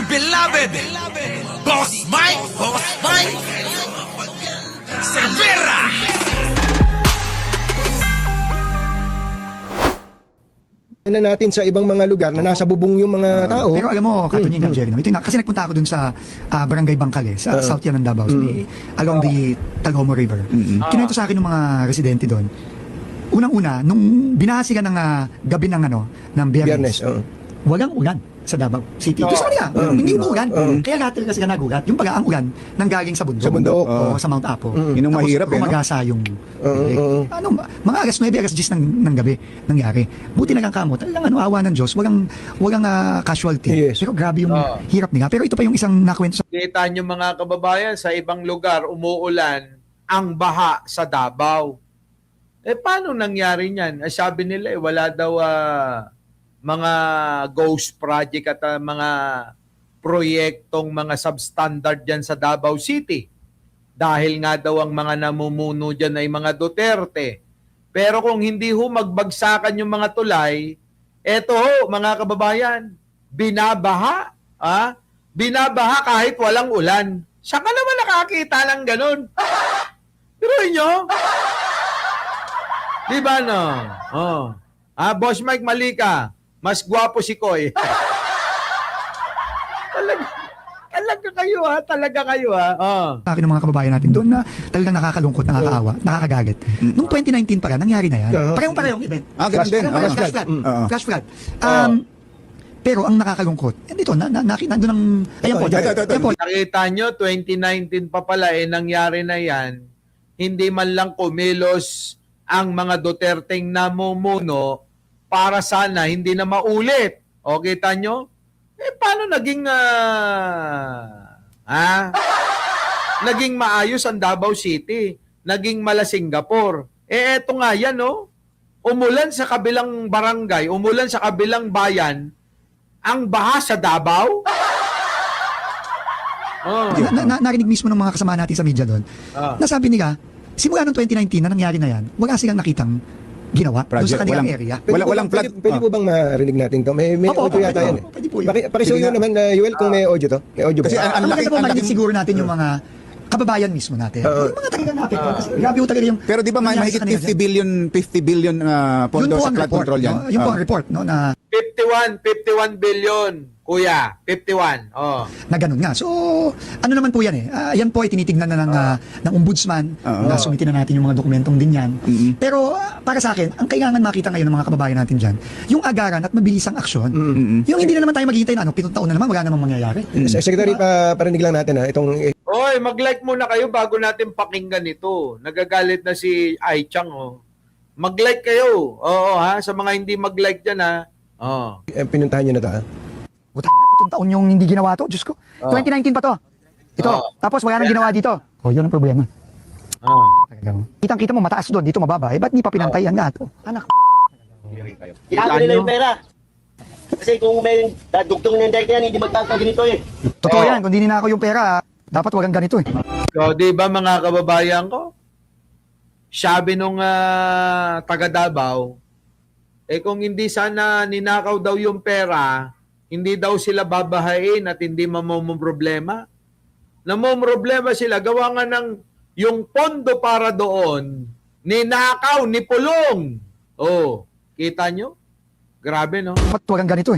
beloved Boss Mike Cervera. Na natin sa ibang mga lugar na nasa bubong yung mga tao. Pero alam mo, Katunying Jerry, no? Ito yung, kasi nagpunta ako dun sa Barangay Bangkale, sa South yan ng Davao, along the Taghomo River. Kinuwento sa akin ng mga residente doon. Unang-una, nung binahasi ka ng gabi ng ng Biyernes, walang ulan sa Davao City. Ito sa kanila, hindi umuulan. Kaya lahat kasi ka nagulat. Yung ang ulan nanggaling sa bundok. Sa bundok. O sa Mount Apo. Yun ang mahirap, Tapos kumagasa yung mga alas 9, alas 10 ng gabi nangyari. Buti na lang kamo. Talagang awa ng Diyos. Walang casualty. Yes. Pero grabe yung hirap nila. Pero ito pa yung isang nakwento sa Kita nyo mga kababayan, sa ibang lugar umuulan ang baha sa Davao. Paano nangyari niyan? Sabi nila wala daw mga ghost project at mga proyektong mga substandard dyan sa Davao City. Dahil nga daw ang mga namumuno dyan ay mga Duterte. Pero kung hindi ho magbagsakan yung mga tulay, eto ho mga kababayan, binabaha. Binabaha kahit walang ulan. Saan ka naman nakakita ng ganun? Pero nyo? Diba no? Boss Mike, mali ka. Mas gwapo si Koy. Talaga kayo sa akin ng mga kababayan natin doon na talagang nakakalungkot, nakakaawa, nakakagalit. Nung 2019 pa lang, nangyari na yan. Parehong event. Ganun din. Flash flood. Pero ang nakakalungkot, dito, nandun ang, ayan po, Nakita nyo, 2019 pa pala nangyari na yan. Hindi man lang kumilos ang mga Duterteng namumuno para sana hindi na maulit. O, kita nyo? Paano naging naging maayos ang Davao City? Naging mala Singapore. Eto nga yan, no? Umulan sa kabilang barangay, umulan sa kabilang bayan, ang baha sa Davao? Narinig mismo ng mga kasama natin sa media doon. Nasabi nila, simula noong 2019 na nangyari na yan, wala silang nakitang ginawa doon sa kanilang area. Walang flood. Pwede po bang marinig natin to? May audio yata yan. Pwede po yun. Pakisuyo naman, Yuel, kung may audio to. May audio Kasi ba? Ang maganda po marinig siguro natin yung mga kababayan mismo natin. Yung mga talagang naapekto. Kasi grabe po talaga yung... Pero di ba mahigit 50 billion pondo sa flood control yan? Yun po ang report, no, na 51 billion, kuya. 51. na ganun nga. So, ano naman po yan yan po ay tinitignan na ng ombudsman, na sumitin na natin yung mga dokumentong din yan. Pero para sa akin, ang kailangan makita ngayon ng mga kababayan natin dyan, yung agaran at mabilisang aksyon, yung hindi na naman tayo maghihintay na 7 taon na naman, wala namang mangyayari. Secretary, parinig lang natin itong... Oy, mag-like muna kayo bago natin pakinggan ito. Nagagalit na si Ai Chang, Mag-like kayo. Sa mga hindi mag-like dyan, pinuntahan nyo na to, Buta, 7 taon yung hindi ginawa to, Diyos ko. 2019 pa to. Ito. Tapos wala nang ginawa dito. Yun ang problema. Kitang-kita mo mataas doon, dito mababa. Ba't di pa pinantayan nga to? Anak. Itago nila yung pera. Kasi kung may dugtong ng dike yan, hindi magkakaganito Totoo yan, kung di ninakaw yung pera, dapat walang ganito So, di ba mga kababayan ko? Sabi nung taga Davao, kung hindi sana ninakaw daw yung pera, hindi daw sila babahain at hindi mamomroblema. Namomroblema sila, gawa nga ng yung pondo para doon, ninakaw, ni Pulong. Kita nyo? Grabe, no? Dapat walang ganito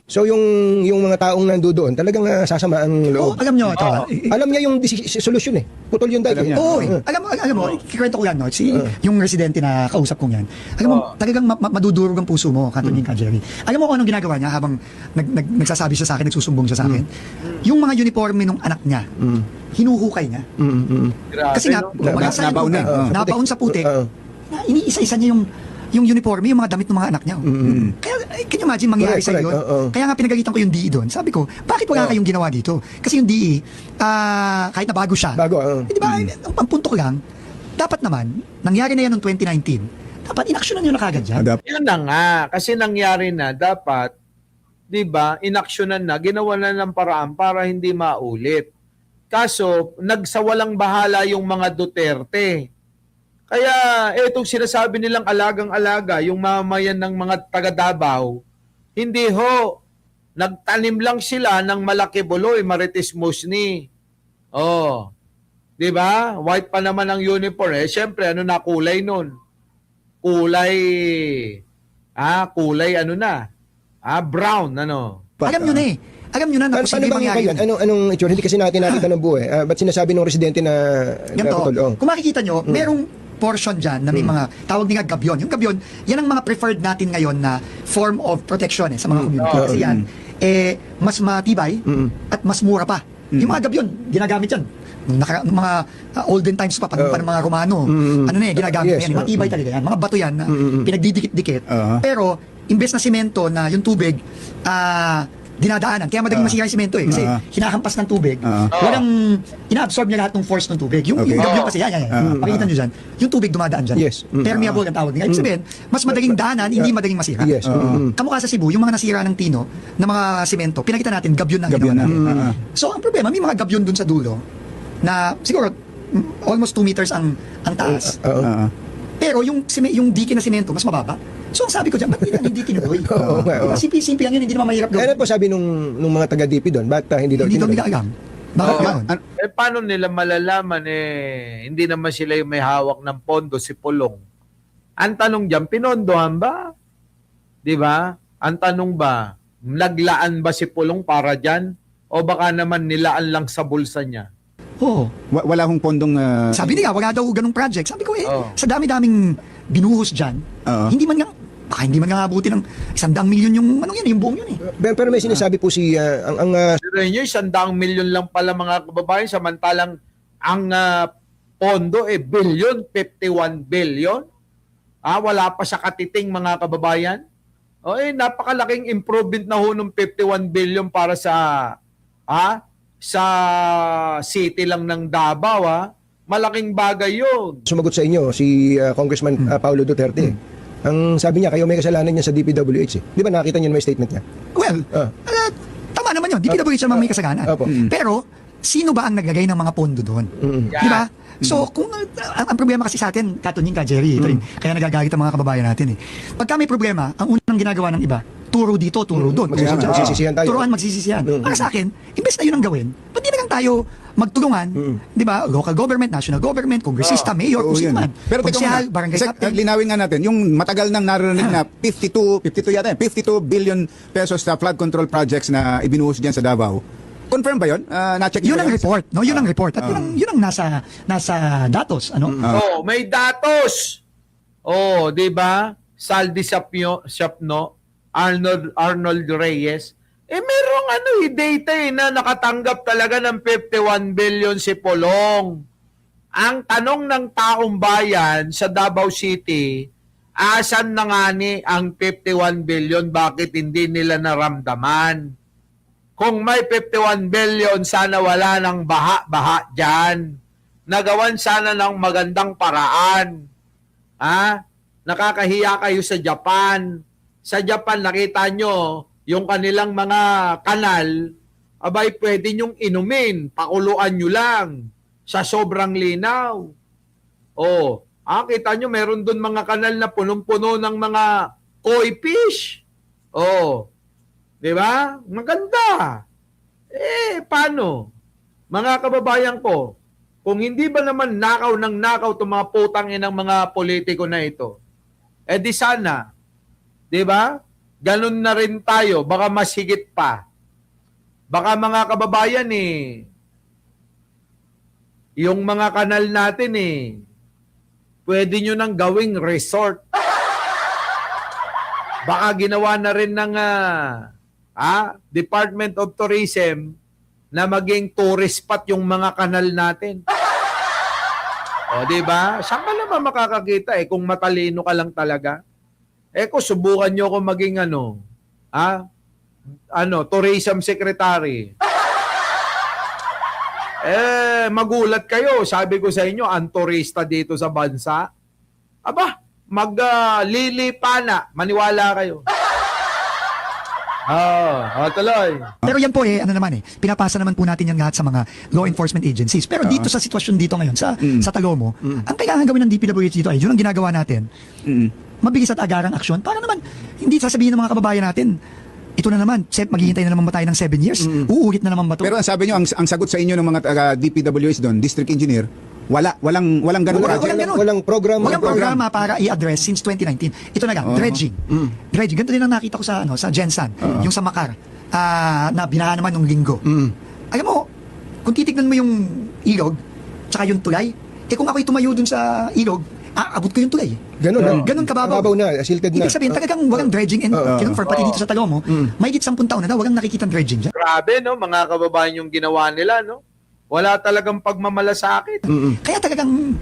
So yung mga taong nandoon talagang sasama ang loob. alam nyo ito. Alam niya yung solusyon Putol yung dike. Alam mo, kikwento ko yan, no? Yung residente na kausap kong yan. Alam mo, talagang madudurog ang puso mo, Katunying ka, Jerry. Alam mo kung anong ginagawa niya habang nagsasabi siya sa akin, nagsusumbong siya sa akin? Yung mga uniforme ng anak niya, hinuhukay niya. Grabe, Kasi nga, nabaon sa putik, na iniisa-isa niya yung uniforme, yung mga damit ng mga anak niya. Kaya, can you imagine mangyari sa yun? Kaya nga pinagalitan ko yung DE doon. Sabi ko, bakit wala kayong ginawa dito? Kasi yung DE, kahit na bago siya, di ba, ang punto ko lang, dapat naman, nangyari na yan noong 2019, dapat inaksyonan nyo na kagad dyan. Yan na nga, kasi nangyari na, dapat, di ba, inaksyonan na, ginawa na ng paraan para hindi maulit. Kaso, nagsawalang bahala yung mga Duterte. Kaya itong sinasabi nilang alagang-alaga, yung mamayan ng mga taga Davao, hindi ho nagtanim lang sila ng malaki buloy, Marites Musni. Oh. 'Di ba? White pa naman ang uniform. Eh, syempre, ano na kulay nun? Kulay ano na? Brown, ano? Alam nyo na eh. Alam nyo na na Paano posibleng bang mangyari yan? yun. Anong itsura? Hindi kasi natin nakita ng buo eh. Ba't sinasabi ng residente na Ganito, naputol? Oh. kung makikita nyo, merong portion dyan na may mga tawag nila gabyon. Yung gabyon, yan ang mga preferred natin ngayon na form of protection sa mga community. Kasi yan, mas matibay at mas mura pa. Yung mga gabyon, ginagamit yan. Nung mga olden times pa ng mga Romano. Ano na ginagamit Yes, yan. Matibay talaga yan. Mga bato yan na pinagdidikit-dikit. Pero, imbes na simento na yung tubig, dinadaanan. Kaya madaling masira yung simento Kasi hinahampas ng tubig. Walang, ina-absorb niya lahat ng force ng tubig. Yung gabyon kasi, yan. Pakikita nyo dyan. Yung tubig dumadaan dyan. Yes. Permeable ang tawag nila. Ibig sabihin, mas madaling daanan, hindi madaling masira. Yes. Kamukha sa Cebu, yung mga nasira ng tino, na mga simento, pinakita natin, gabyon ang ginawa natin. So, ang problema, may mga gabyon dun sa dulo, na siguro, almost 2 meters ang taas. Pero yung dike na simento, mas mababa. So, ang sabi ko dyan, ba't hindi tinuloy? Simple lang yun, hindi naman mahirap Ano gawin. po sabi nung mga taga-DP doon? Ba't hindi daw Hindi daw tinuloy? nila alam. Bakit Oo. gano'n? Paano nila malalaman hindi naman sila yung may hawak ng pondo, si Pulong. Ang tanong diyan, pinondohan ba? 'Di ba? Ang tanong ba, naglaan ba si Pulong para diyan o baka naman nilaan lang sa bulsa niya? Oo. Wala hong pondong... Sabi nila, wala daw ganung project. Sabi ko Oo. sa dami-daming binuhos dyan, hindi man nga abuti ng 100 milyon yung yung buong yun Pero may sinasabi po si Pero yun, 100 milyon lang pala mga kababayan, samantalang ang pondo billion, 51 billion. Wala pa sa katiting mga kababayan. Napakalaking improvement na ho ng 51 billion para sa city lang ng Davao. Malaking bagay yun. sumagot sa inyo, si Congressman Paulo Duterte. Ang sabi niya, kayo may kasalanan niya sa DPWH. Di ba nakita niyo may statement niya? Well, tama naman yun. DPWH naman may kasalanan. Opo. Pero, sino ba ang naglagay ng mga pondo doon? Di ba? So, kung ang problema kasi sa atin, katunying ka, Jerry, ito rin, kaya nagagalit ang mga kababayan natin Pagka may problema, ang unang ginagawa ng iba, turo dito, turo doon. Magsisisihan tayo. Turuan, magsisisihan. Para sa akin, imbes na yun ang gawin, ba't di na lang tayo magtulungan, di ba? Local government, national government, kongresista, mayor, kung sino man. Pero teka Konsehal, muna, barangay captain. linawin nga natin, yung matagal nang narinig na 52 billion pesos na flood control projects na ibinuhos diyan sa Davao. Confirm ba yun? Na-check Yun niyo ang ba yan? report, no? Yun ang report. At yun ang nasa datos, ano? May datos. Di ba? Saldi Siapno, Arnold Reyes. Merong data na nakatanggap talaga ng 51 billion si Pulong. Ang tanong ng taong bayan sa Davao City, asan na nga ang 51 billion? Bakit hindi nila naramdaman? Kung may 51 billion, sana wala ng baha-baha dyan. Nagawan sana ng magandang paraan. Nakakahiya kayo sa Japan. Sa Japan, nakita nyo, yung kanilang mga kanal, pwede nyong inumin, pakuluan nyo lang sa sobrang linaw. Kita nyo, meron dun mga kanal na punong-puno ng mga koi fish. Di ba? Maganda. Paano? Mga kababayan ko, kung hindi ba naman nakaw itong mga putang inang mga politiko na ito, di sana, di ba? Ganun na rin tayo, baka mas higit pa. Baka mga kababayan yung mga kanal natin pwede nyo nang gawing resort. Baka ginawa na rin ng Department of Tourism na maging tourist spot yung mga kanal natin. Di ba? Saan ka naman makakakita kung matalino ka lang talaga? Kung subukan nyo kung maging tourism secretary. Magulat kayo. Sabi ko sa inyo, ang turista dito sa bansa. Maglilipa na. Maniwala kayo. Tuloy. Pero yan po pinapasa naman po natin yan lahat sa mga law enforcement agencies. Pero dito sa sitwasyon dito ngayon, sa Talomo, ang kailangan gawin ng DPWH dito yun ang ginagawa natin. Mabilis at agarang aksyon para naman hindi sasabihin ng mga kababayan natin, ito na naman, maghihintay na naman ba tayo ng 7 years? Uulit na naman ba ito? Pero ang sabi nyo, ang sagot sa inyo ng mga DPWH doon, district engineer, walang ganung project. Walang program. Walang programa para i-address since 2019. Ito na nga, dredging. Dredging. Ganito din ang nakita ko sa Gensan, yung sa Makar, na binaha naman nung linggo. Alam mo, kung titignan mo yung ilog, tsaka yung tulay, kung ako'y tumayo dun sa ilog, abot ko yung tulay. Ganun kababaw. Kababaw na, silted na. Ibig sabihin, talagang walang dredging and for pati dito sa Talomo, mahigit 10 taon na daw, walang nakikitang dredging dyan. Grabe, no? Mga kababayan yung ginawa nila, no? Wala talagang pagmamalasakit. Kaya talagang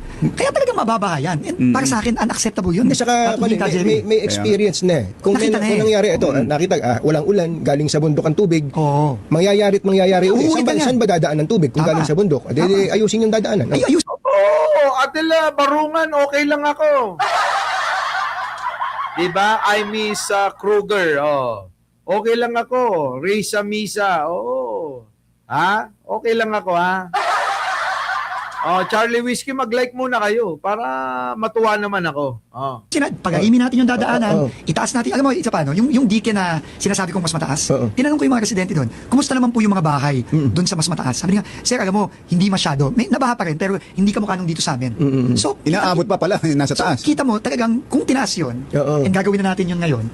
mababahayan. And para sa akin, unacceptable yun. At saka Hindi ka, Jerry. may experience na eh. Kung Nakita na eh. nangyari ito, nakita, walang ulan, galing sa bundok ang tubig. Oo. Mangyayari ulit. Uulit na yan. Saan ba dadaan ng tubig kung Tama. galing sa bundok? Di ayusin yung dadaanan. Ay, ayos. Oo, Adela, Barungan, okay lang ako. Diba? I miss Kruger. Oh. Okay lang ako. Risa Misa. Oo. Ha? Okay lang ako, ha? Oh, Charlie Whiskey, mag-like muna kayo para matuwa naman ako. Oh. Pag-aimin natin yung dadaanan, itaas natin, alam mo, isa pa, no? Yung dike na sinasabi kong mas mataas, tinanong ko yung mga residente doon, kumusta naman po yung mga bahay doon sa mas mataas? Sabi nga, sir, alam mo, hindi masyado. May nabaha pa rin, pero hindi kamukha nung dito sa amin. So, Inaabot pa pala, nasa taas. kita mo, talagang, kung tinaas yun, and gagawin na natin yun ngayon,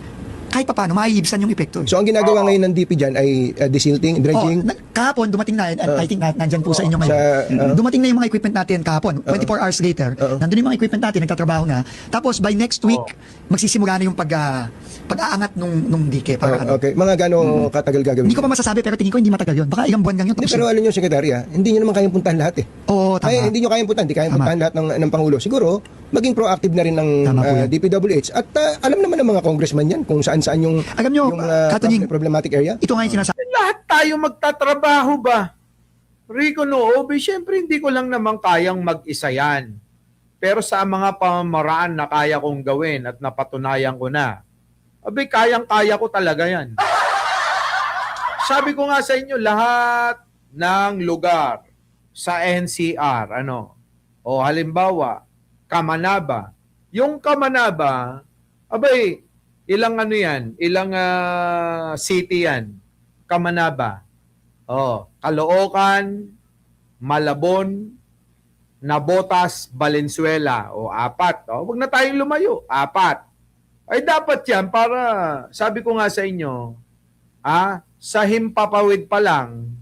kahit pa paano, maiibsan yung epekto. So ang ginagawa ngayon ng DP dyan ay desilting, dredging. Kahapon, dumating na, I think nandyan po sa inyo ngayon. Dumating na yung mga equipment natin kahapon. 24 hours later, nandun yung mga equipment natin, nagtatrabaho na. Tapos by next week, magsisimula na yung pag-aangat nung dike. Okay. Mga gano'ng katagal gagawin? Hindi ko pa masasabi, pero tingin ko hindi matagal yun. Baka ilang buwan lang yun. Pero alam nyo, Secretary, hindi nyo naman kayang puntahan lahat eh. Oo, tama. Ay, hindi nyo kayang puntahan. Hindi kayang puntahan lahat ng Pangulo. Siguro, maging proactive na rin ng Tama po yan. DPWH. At alam naman ng mga congressman yan kung saan-saan yung, Alam nyo, Katunying, problematic area. ito nga yung sinasabi. Lahat tayo magtatrabaho ba? Rico Noobi, syempre hindi ko lang naman kayang mag-isa yan. Pero sa mga pamamaraan na kaya kong gawin at napatunayan ko na, kayang-kaya ko talaga yan. Sabi ko nga sa inyo, lahat ng lugar sa NCR, halimbawa, Kamanaba. Yung Kamanaba, ilang ilang city yan. Kamanaba. Caloocan, Malabon, Navotas, Valenzuela. 4. Huwag na tayong lumayo. 4. Ay dapat yan para, sabi ko nga sa inyo, sa Himpapawid pa lang,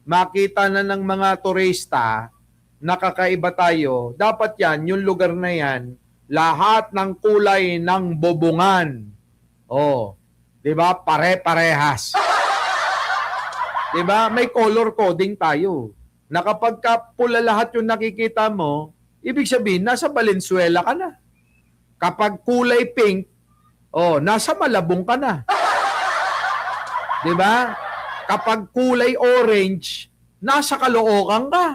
makita na ng mga turista, nakakaiba tayo. Dapat yan, yung lugar na yan, lahat ng kulay ng bubungan. 'Di ba? Pare-parehas. 'Di ba? May color coding tayo. Na kapag pula lahat yung nakikita mo, ibig sabihin nasa Valenzuela ka na. Kapag kulay pink, nasa Malabon ka na. 'Di ba? Kapag kulay orange, nasa Caloocan ka.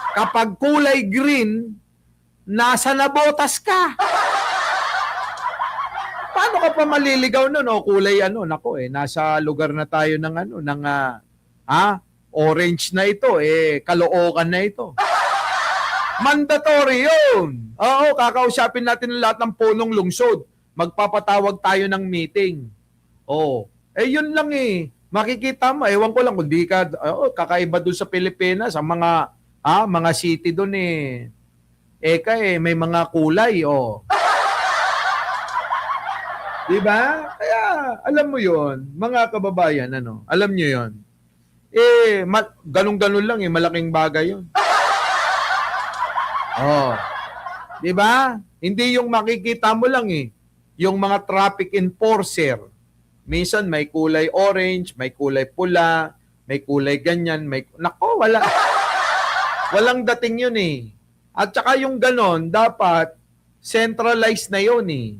Kapag kulay green, nasa Navotas ka. Paano ka pa maliligaw nun? Kulay nasa lugar na tayo ng orange na ito, Caloocan na ito. Mandatory yun. Oo, kakausapin natin lahat ng punong lungsod. Magpapatawag tayo ng meeting. Yun lang Makikita mo, ewan ko lang kung di ka, kakaiba dun sa Pilipinas, ang mga city dun may mga kulay, Diba? Kaya, alam mo yon mga kababayan, alam nyo yon ganun-ganun lang, malaking bagay yun. Diba? Hindi yung makikita mo lang, yung mga traffic enforcer, minsan may kulay orange, may kulay pula, may kulay ganyan, wala. Walang dating yun At saka yung ganon, dapat centralized na yun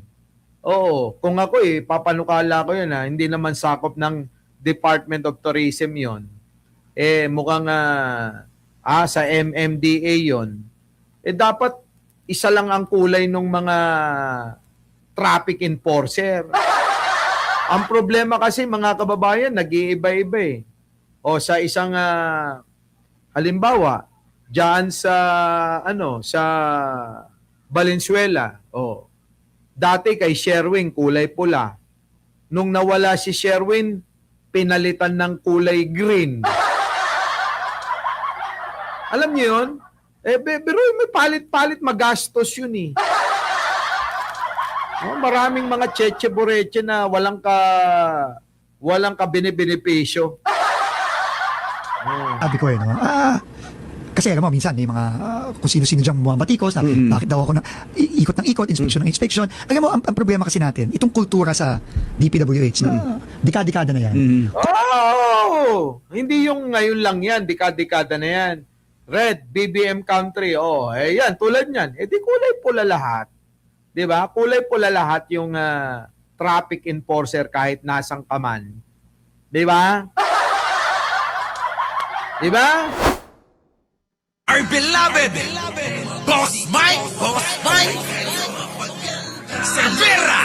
kung ako papanukala ko yun hindi naman sakop ng Department of Tourism yun. Mukhang sa MMDA yun. Dapat isa lang ang kulay ng mga traffic enforcer. Ang problema kasi mga kababayan, nag-iiba-iba sa isang halimbawa, diyan sa sa Valenzuela. Dati kay Sherwin kulay pula. nung nawala si Sherwin, pinalitan ng kulay green. Alam niyo yun? Pero may palit-palit, magastos yun eh. Maraming mga cheche-boreche na walang ka binibenepisyo. Sabi ko no? Kasi alam mo, minsan may mga kung sino-sino diyang mga batikos na bakit daw ako na ikot ng ikot, inspection ng inspection. Alam mo, ang problema kasi natin, itong kultura sa DPWH na dekada-dekada na yan. Hindi yung ngayon lang yan, dekada-dekada na yan. Red, BBM country, yan, tulad niyan. Di kulay pula lahat. Di ba? Kulay pula lahat yung traffic enforcer kahit nasang kaman. Di ba? Di ba? Our beloved Boss Mike Cervera.